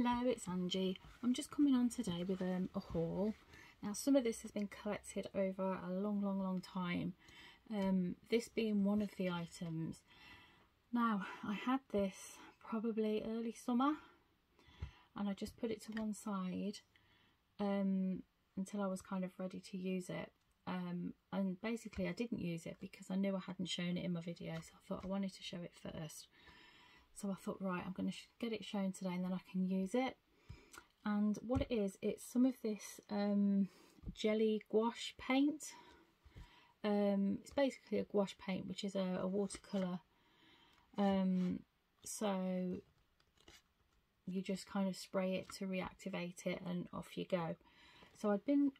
Hello, it's Angie. I'm just coming on today with a haul. Now, some of this has been collected over a long time, this being one of the items. Now, I had this probably early summer and I just put it to one side until I was kind of ready to use it. And basically I didn't use it because I knew I hadn't shown it in my video, so I thought I wanted to show it first. So I thought, right, I'm going to get it shown today and then I can use it. And what it is, it's some of this jelly gouache paint. It's basically a gouache paint, which is a watercolour. So you just kind of spray it to reactivate it and off you go. So I'd been,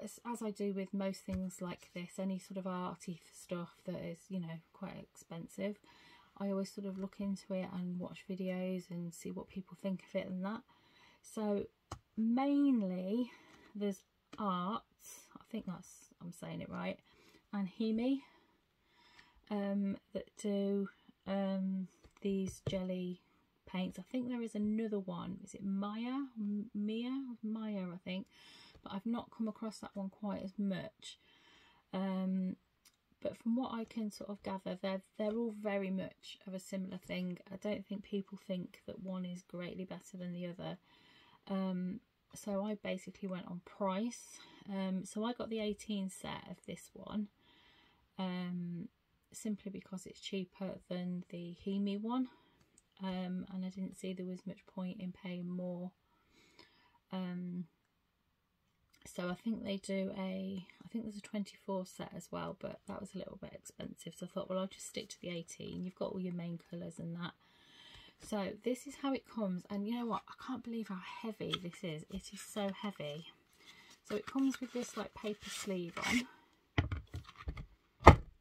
as I do with most things like this, any sort of arty stuff that is, you know, quite expensive, I always sort of look into it and watch videos and see what people think of it and that. So mainly there's Art, I think that's, I'm saying it right, and Hemi that do these jelly paints. I think there is another one, is it Maya, I think, but I've not come across that one quite as much. But from what I can sort of gather, they're all very much of a similar thing. I don't think people think that one is greatly better than the other. So I basically went on price. So I got the 18 set of this one, simply because it's cheaper than the Hemi one, and I didn't see there was much point in paying more. So I think they do I think there's a 24 set as well, but that was a little bit expensive. So I thought, well, I'll just stick to the 18. You've got all your main colours and that. So this is how it comes. And you know what? I can't believe how heavy this is. It is so heavy. So it comes with this like paper sleeve on,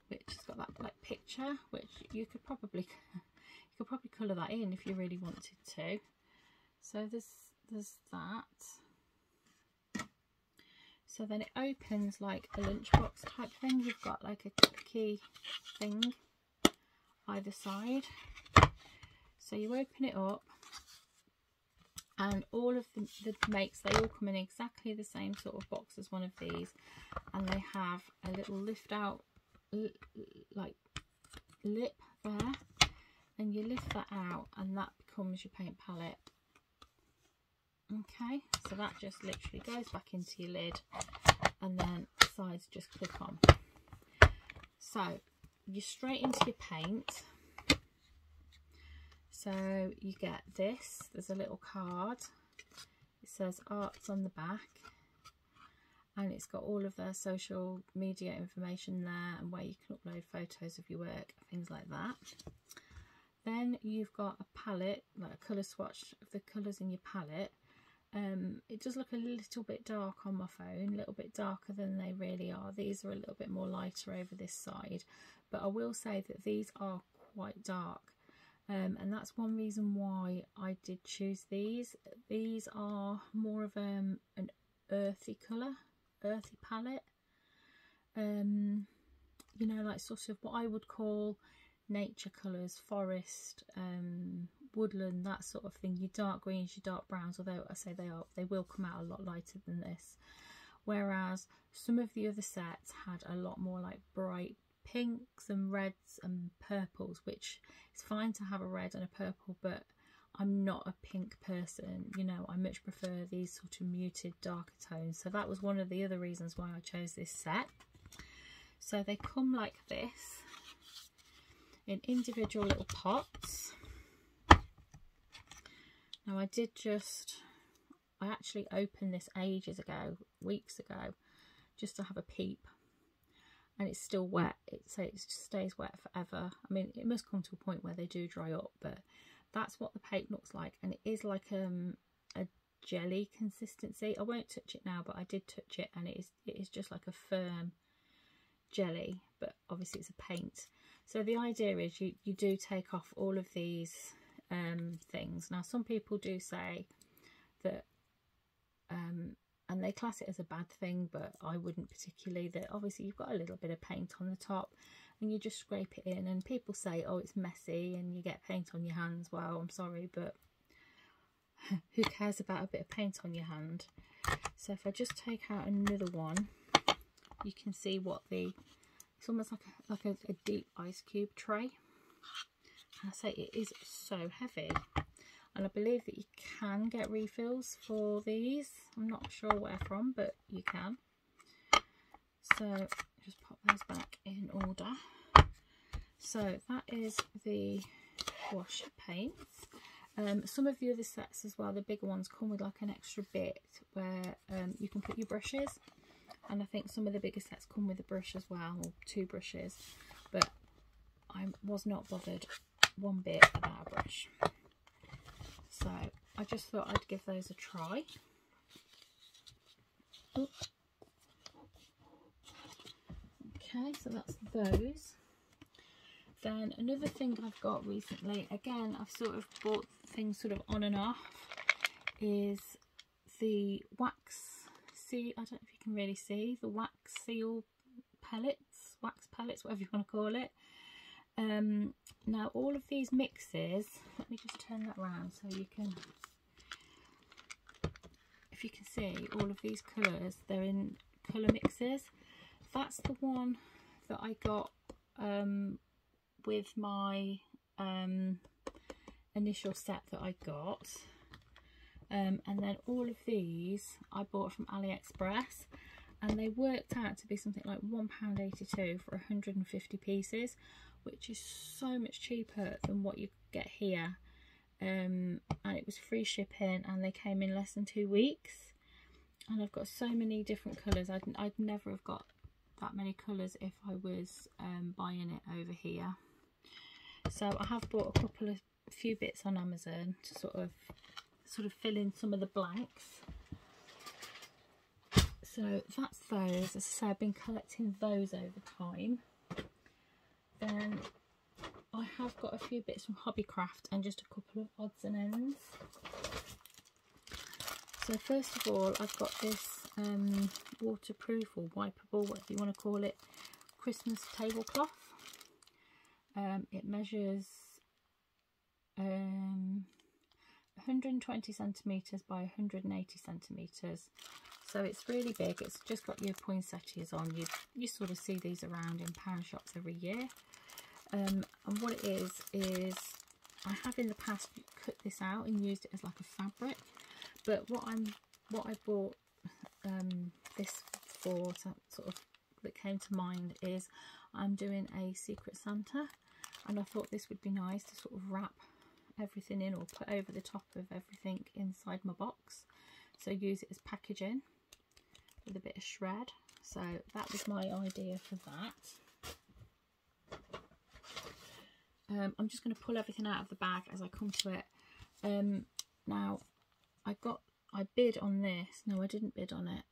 which has got that like picture, which you could probably colour that in if you really wanted to. So there's that. So then it opens like a lunchbox type thing. You've got like a cookie thing either side. So you open it up and all of the makes, they all come in exactly the same sort of box as one of these. And they have a little lift out like lip there. And you lift that out and that becomes your paint palette. Okay, so that just literally goes back into your lid and then the sides just click on. So you're straight into your paint. So you get this, there's a little card, it says Arts on the back, and it's got all of their social media information there and where you can upload photos of your work, things like that. Then you've got a palette, like a colour swatch of the colours in your palette. It does look a little bit dark on my phone, a little bit darker than they really are. These are a little bit more lighter over this side, but I will say that these are quite dark, and that's one reason why I did choose these. These are more of an earthy colour, earthy palette, you know, like sort of what I would call nature colours, forest, woodland, that sort of thing. Your dark greens, your dark browns, although I say they will come out a lot lighter than this, whereas some of the other sets had a lot more like bright pinks and reds and purples, which is fine to have a red and a purple, but I'm not a pink person, you know. I much prefer these sort of muted darker tones. So that was one of the other reasons why I chose this set. So they come like this in individual little pots. Now I actually opened this ages ago, weeks ago, just to have a peep, and it's still wet. It just stays wet forever. I mean, it must come to a point where they do dry up, but that's what the paint looks like, and it is like a jelly consistency. I won't touch it now, but I did touch it, and it is just like a firm jelly, but obviously it's a paint. So the idea is you do take off all of these things. Now some people do say that, and they class it as a bad thing, but I wouldn't particularly, that obviously you've got a little bit of paint on the top and you just scrape it in, and people say, oh, it's messy and you get paint on your hands. Well, I'm sorry, but who cares about a bit of paint on your hand? So if I just take out another one, you can see what it's almost like a deep ice cube tray. And I say it is so heavy. And I believe that you can get refills for these. I'm not sure where from, but you can. So just pop those back in order. So that is the gouache paints. Some of the other sets as well, the bigger ones, come with like an extra bit where you can put your brushes. And I think some of the bigger sets come with a brush as well, or 2 brushes. But I was not bothered one bit about a brush. So I just thought I'd give those a try. Ooh. Okay, so that's those. Then another thing I've got recently, again, I've sort of bought things sort of on and off, is the wax seal. I don't know if you can really see the wax seal pellets, wax pellets, whatever you want to call it. Now all of these mixes, let me just turn that around so you can, if you can see all of these colours, they're in colour mixes. That's the one that I got with my initial set that I got, and then all of these I bought from AliExpress, and they worked out to be something like £1.82 for 150 pieces, which is so much cheaper than what you get here. And it was free shipping, and they came in less than 2 weeks. And I've got so many different colours. I'd never have got that many colours if I was buying it over here. So I have bought a few bits on Amazon to sort of fill in some of the blanks. So that's those. As I say, I've been collecting those over time. Then I have got a few bits from Hobbycraft and just a couple of odds and ends. So first of all, I've got this waterproof or wipeable, whatever you want to call it, Christmas tablecloth. It measures 120 centimetres by 180 centimetres. So it's really big. It's just got your poinsettias on. You sort of see these around in pound shops every year. And what it is I have in the past cut this out and used it as like a fabric. But what I bought this for, that came to mind, is I'm doing a Secret Santa, and I thought this would be nice to sort of wrap everything in or put over the top of everything inside my box. So use it as packaging with a bit of shred. So that was my idea for that. I'm just going to pull everything out of the bag as I come to it. Now I bid on this. No, I didn't bid on it.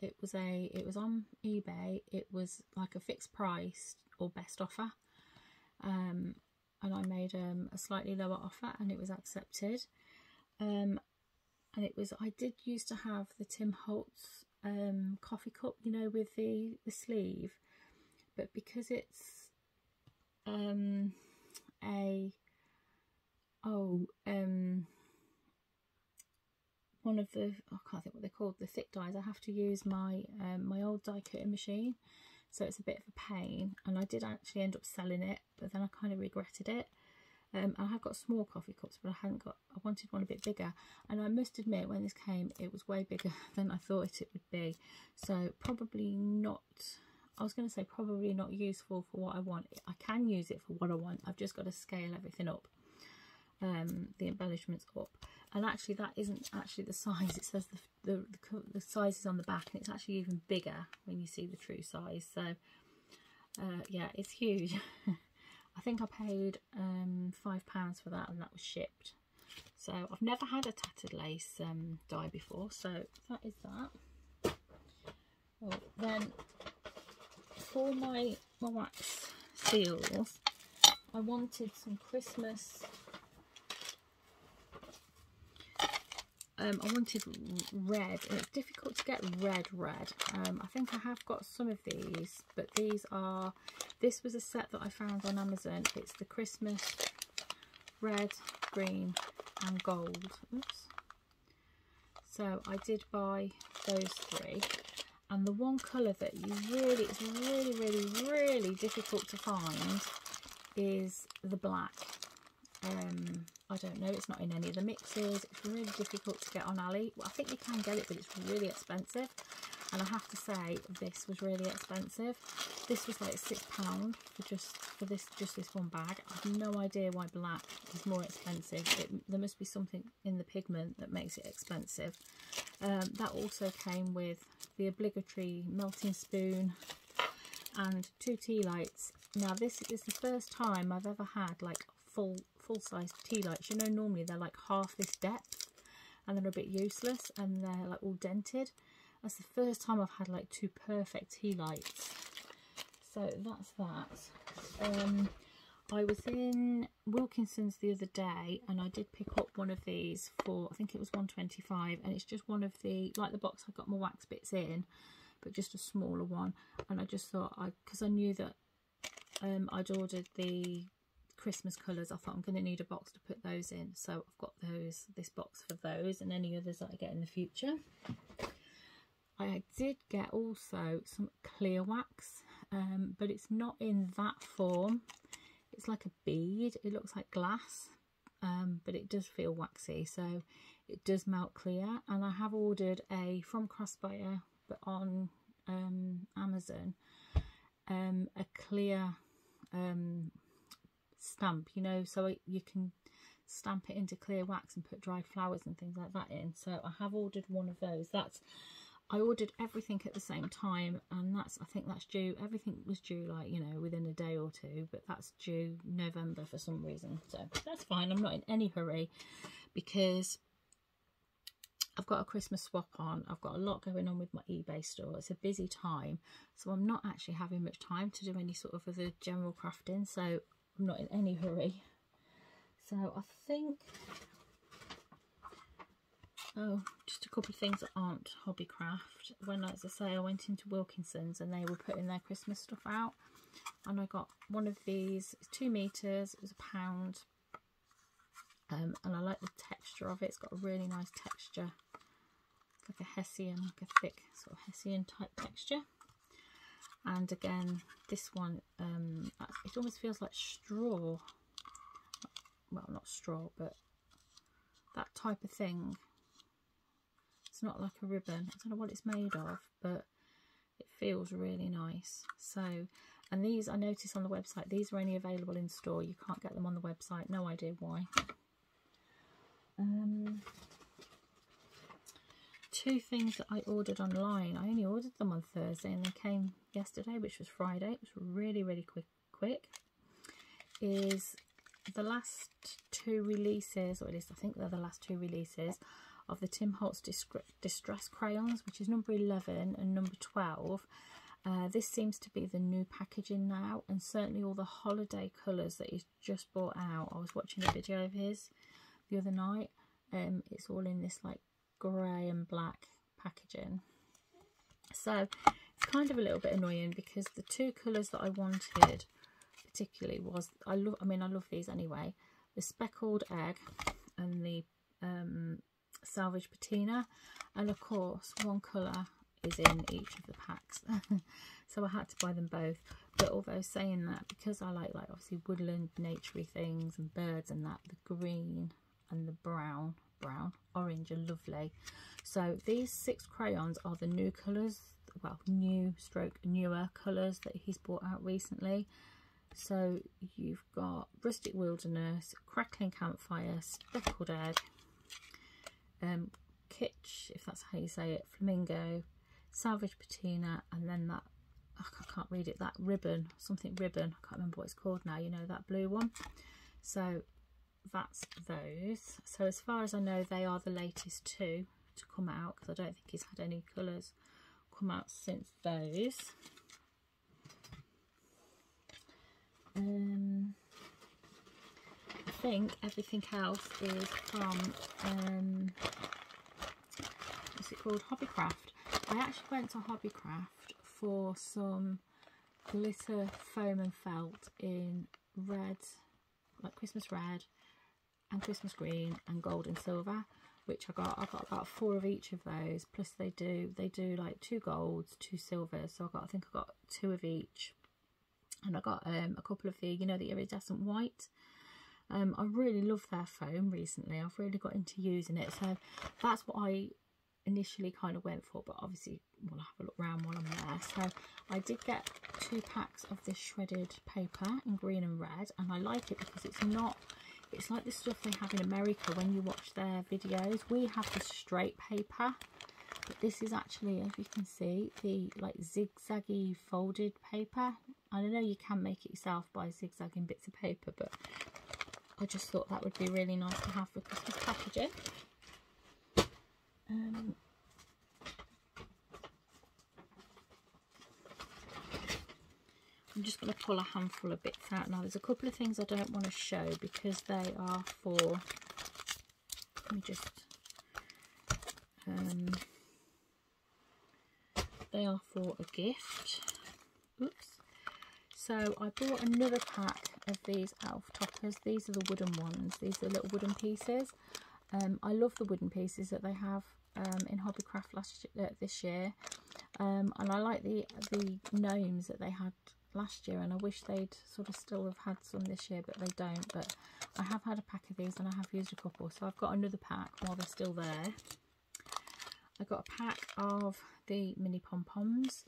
It was on eBay. It was like a fixed price or best offer. And I made a slightly lower offer, and it was accepted. And it was, I did used to have the Tim Holtz coffee cup, you know, with the sleeve, but because it's one of the, I can't think what they're called, the thick dies, I have to use my my old die cutting machine, so it's a bit of a pain. And I did actually end up selling it, but then I kind of regretted it. I have got small coffee cups, but I wanted one a bit bigger, and I must admit when this came it was way bigger than I thought it would be. So probably not, I was going to say probably not useful for what I want. I can use it for what I want. I've just got to scale everything up, the embellishments up. And actually that isn't actually the size. It says the size is on the back, and it's actually even bigger when you see the true size. So yeah, it's huge. I think I paid £5 for that, and that was shipped. So I've never had a tattered lace die before, so that is that. Well, then for my wax seals, I wanted some Christmas. I wanted red, and it's difficult to get red. I think I have got some of these, but this was a set that I found on Amazon. It's the Christmas red, green and gold. Oops. So I did buy those 3. And the one colour that it's really difficult to find is the black. I don't know, it's not in any of the mixes. It's really difficult to get on Ali. Well, I think you can get it, but it's really expensive. And I have to say, this was really expensive. This was like £6 for just this one bag. I have no idea why black is more expensive. There must be something in the pigment that makes it expensive. That also came with the obligatory melting spoon and 2 tea lights. Now this is the first time I've ever had like full-size tea lights. You know, normally they're like half this depth and they're a bit useless and they're like all dented. That's the first time I've had like 2 perfect tea lights. So that's that. I was in Wilkinson's the other day and I did pick up one of these for, I think it was £1.25, and it's just one of the, like the box I got my wax bits in, but just a smaller one. And I just thought, because I knew that I'd ordered the Christmas colours, I thought I'm going to need a box to put those in. So I've got this box for those and any others that I get in the future. I did get also some clear wax, but it's not in that form. It's like a bead. It looks like glass, but it does feel waxy, so it does melt clear. And I have ordered from Crossbuyer, but on Amazon, a clear stamp, you know, so you can stamp it into clear wax and put dried flowers and things like that in. So I have ordered one of those. I ordered everything at the same time, and I think that's due, everything was due like, you know, within a day or 2, but that's due November for some reason. So that's fine. I'm not in any hurry because I've got a Christmas swap on. I've got a lot going on with my eBay store. It's a busy time, so I'm not actually having much time to do any sort of other general crafting, so I'm not in any hurry. So I think, oh, just a couple of things that aren't Hobbycraft. When, as I say, I went into Wilkinson's and they were putting their Christmas stuff out, and I got one of these. It's 2 meters. It was £1, and I like the texture of it. It's got a really nice texture. It's like a Hessian, like a thick sort of Hessian type texture. And again, this one, it almost feels like straw. Well, not straw, but that type of thing. It's not like a ribbon. I don't know what it's made of, but it feels really nice. So, and these, I noticed on the website, these are only available in store. You can't get them on the website. No idea why. 2 things that I ordered online. I only ordered them on Thursday and they came yesterday, which was Friday. It was really quick. Is the last 2 releases, or at least I think they're the last 2 releases of the Tim Holtz Distress Crayons, which is number 11 and number 12. This seems to be the new packaging now, and certainly all the holiday colours that he's just brought out. I was watching a video of his the other night. It's all in this like grey and black packaging. So it's kind of a little bit annoying because the 2 colours that I wanted particularly was, I love these anyway, the speckled egg and the salvage patina, and of course one colour is in each of the packs. So I had to buy them both. But although saying that, because I like obviously woodland naturey things and birds and that, the green and the brown orange are lovely. So these 6 crayons are the new colours, well, newer colours that he's brought out recently. So you've got Rustic Wilderness, Crackling Campfire, Speckled Egg, Kitsch, if that's how you say it, Flamingo, Salvage Patina, and then that, I can't read it, that ribbon, something ribbon, I can't remember what it's called now, you know, that blue one. So that's those. So as far as I know, they are the latest 2 to come out, because I don't think he's had any colours come out since those. I think everything else is from what's it called, Hobbycraft. I actually went to Hobbycraft for some glitter foam and felt in red, like Christmas red and Christmas green and gold and silver, which I got about 4 of each of those, plus they do like 2 golds, 2 silvers, so I think I got 2 of each. And I got a couple of the, you know, the iridescent white. I really love their foam recently. I've really got into using it, so that's what I initially kind of went for, but obviously we'll have a look around while I'm there. So I did get 2 packs of this shredded paper in green and red, and I like it because it's like the stuff they have in America when you watch their videos. We have the straight paper, but this is actually, as you can see, the like zigzaggy folded paper. I know you can make it yourself by zigzagging bits of paper, but I just thought that would be really nice to have for Christmas packaging. I'm just going to pull a handful of bits out now. There's a couple of things I don't want to show because they are for, let me just, they are for a gift. Oops. So I bought another pack of these elf toppers. These are the wooden ones. These are little wooden pieces. I love the wooden pieces that they have in Hobbycraft this year, and I like the gnomes that they had last year, and I wish they'd sort of still have had some this year, but they don't. But I have had a pack of these and I have used a couple, so I've got another pack while they're still there. I got a pack of the mini pom-poms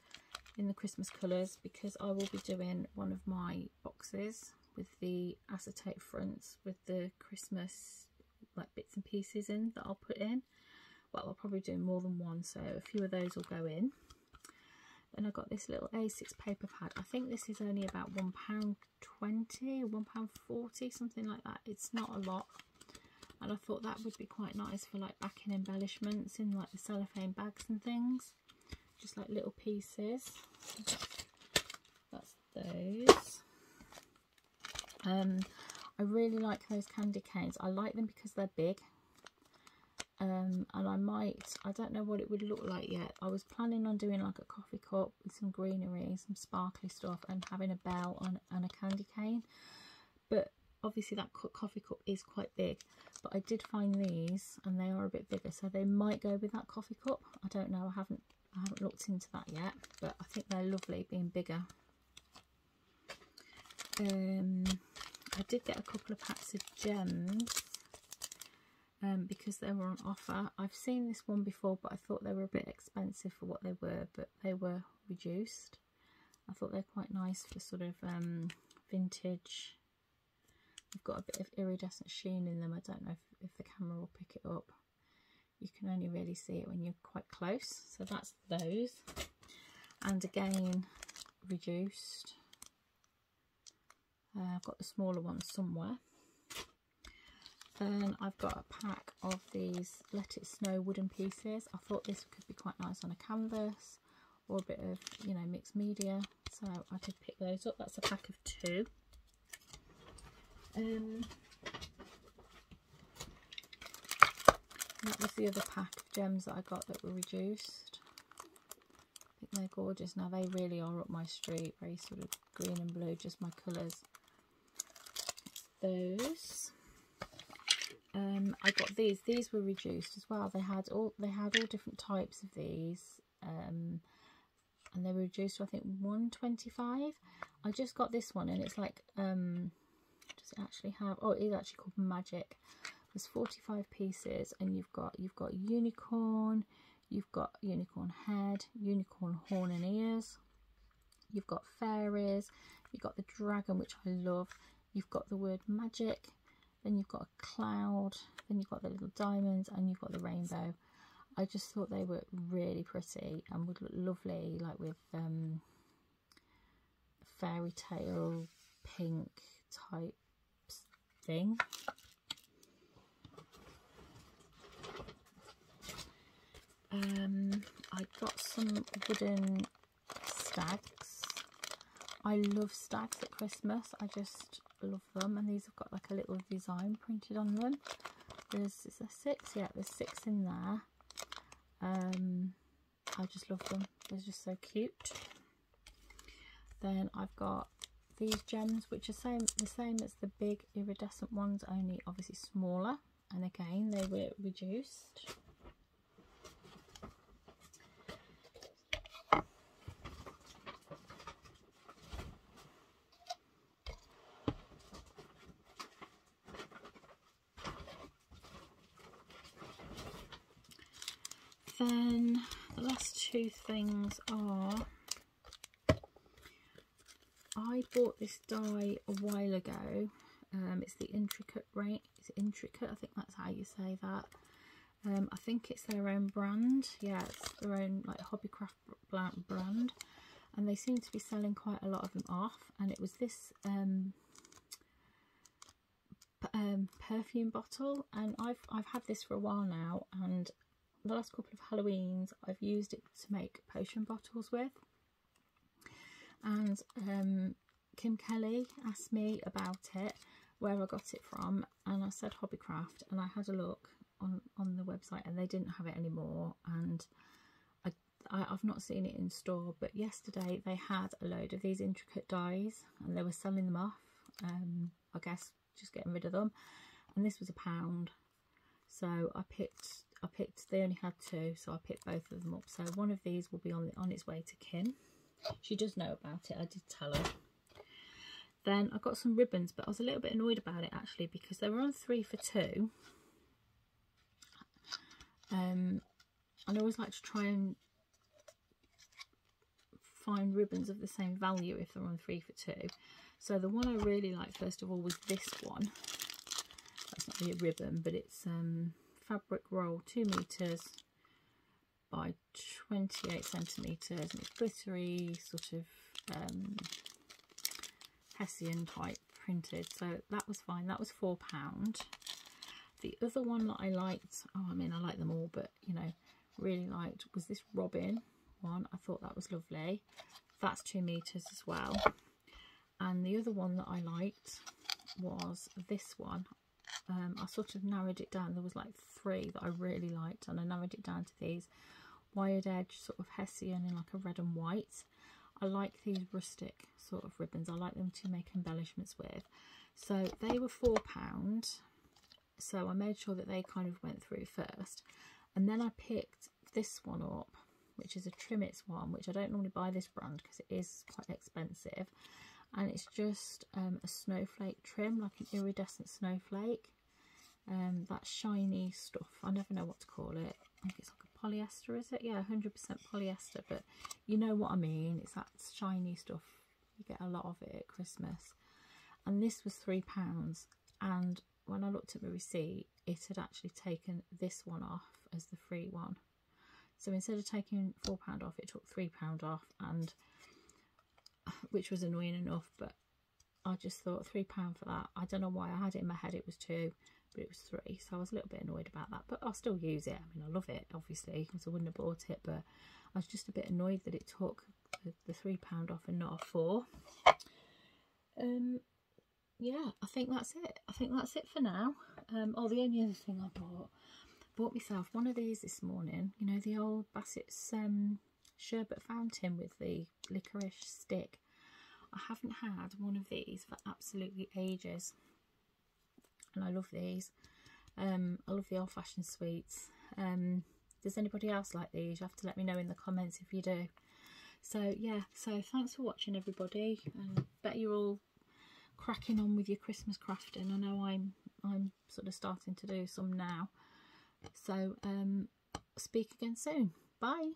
in the Christmas colours because I will be doing one of my boxes with the acetate fronts with the Christmas like bits and pieces in that I'll put in. Well, I'll probably do more than one, so a few of those will go in. Then I got this little A6 paper pad. I think this is only about £1.20 or £1.40, something like that. It's not a lot, and I thought that would be quite nice for like backing embellishments in like the cellophane bags and things, just like little pieces. That's those. I really like those candy canes. I like them because they're big. And I don't know what it would look like yet. I was planning on doing like a coffee cup with some greenery, some sparkly stuff, and having a bell and a candy cane. But obviously that coffee cup is quite big. But I did find these, and they are a bit bigger, so they might go with that coffee cup. I don't know. I haven't looked into that yet, but I think they're lovely being bigger. I did get a couple of packs of gems. Because they were on offer. I've seen this one before, but I thought they were a bit expensive for what they were, but they were reduced. I thought they're quite nice for sort of vintage. They've got a bit of iridescent sheen in them. I don't know if the camera will pick it up. You can only really see it when you're quite close. So that's those. And again, reduced. I've got the smaller ones somewhere. Then I've got a pack of these Let It Snow wooden pieces. I thought this could be quite nice on a canvas or a bit of, you know, mixed media. So I did pick those up. That's a pack of 2. That was the other pack of gems that I got that were reduced. I think they're gorgeous. Now they really are up my street. Very sort of green and blue, just my colours. Those. I got these. These were reduced as well. They had all different types of these, and they were reduced to I think £1.25. I just got this one, and it's like does it actually have? Oh, it is actually called Magic. There's 45 pieces, and you've got unicorn, you've got unicorn head, unicorn horn and ears. You've got fairies. You've got the dragon, which I love. You've got the word magic. Then you've got a cloud, then you've got the little diamonds, and you've got the rainbow. I just thought they were really pretty and would look lovely, like with fairy tale pink type thing. I got some wooden stags. I love stags at Christmas. I just love them, and these have got like a little design printed on them. Is there 6? Yeah, there's 6 in there. I just love them. They're just so cute. Then I've got these gems, which are the same as the big iridescent ones, only obviously smaller, and again they were reduced. Then the last two things are, I bought this die a while ago. It's the Intricate range. It's Intricate, I think that's how you say that. I think it's their own brand. Yeah, it's their own like Hobbycraft brand, and they seem to be selling quite a lot of them off. And it was this perfume bottle, and I've had this for a while now, and the last couple of Halloweens I've used it to make potion bottles with. And Kim Kelly asked me about it, where I got it from, and I said Hobbycraft, and I had a look on the website and they didn't have it anymore, and I've not seen it in store, but yesterday they had a load of these Intricate dies and they were selling them off. I guess just getting rid of them, and this was £1, so I picked they only had 2, so I picked both of them up. So one of these will be on its way to Kim. She does know about it, I did tell her. Then I got some ribbons, but I was a little bit annoyed about it actually, because they were on 3 for 2. And I always like to try and find ribbons of the same value if they're on 3 for 2. So the one I really liked first of all was this one. That's not really a ribbon, but it's fabric roll, 2 meters by 28 centimeters, and it's glittery, sort of Hessian type printed, so that was fine. That was £4. The other one that I liked, I mean I like them all, but you know, really liked, was this Robin one. I thought that was lovely. That's 2 meters as well. And the other one that I liked was this one. I sort of narrowed it down. There was like 3 that I really liked, and I narrowed it down to these wired edge sort of Hessian in like a red and white. I like these rustic sort of ribbons. I like them to make embellishments with. So they were £4. So I made sure that they kind of went through first, and then I picked this one up, which is a Trimmets one, which I don't normally buy this brand because it is quite expensive, and it's just a snowflake trim, like an iridescent snowflake. That shiny stuff, I never know what to call it. I think it's like a polyester, is it? Yeah, 100% polyester, but you know what I mean. It's that shiny stuff. You get a lot of it at Christmas. And this was £3, and when I looked at the receipt, it had actually taken this one off as the free one. So instead of taking £4 off, it took £3 off, and which was annoying enough, but I just thought £3 for that. I don't know why, I had it in my head it was 2, but it was 3, so I was a little bit annoyed about that, but I'll still use it. I mean, I love it obviously, because I wouldn't have bought it, but I was just a bit annoyed that it took the £3 off and not a 4. Yeah, I think that's it. I think that's it for now. Oh, the only other thing I bought myself one of these this morning. You know, the old Bassett's sherbet fountain with the licorice stick. I haven't had one of these for absolutely ages, and I love these. I love the old-fashioned sweets. Does anybody else like these? You have to let me know in the comments if you do. So yeah, so thanks for watching everybody, and bet you're all cracking on with your Christmas crafting. I know I'm sort of starting to do some now. So speak again soon. Bye.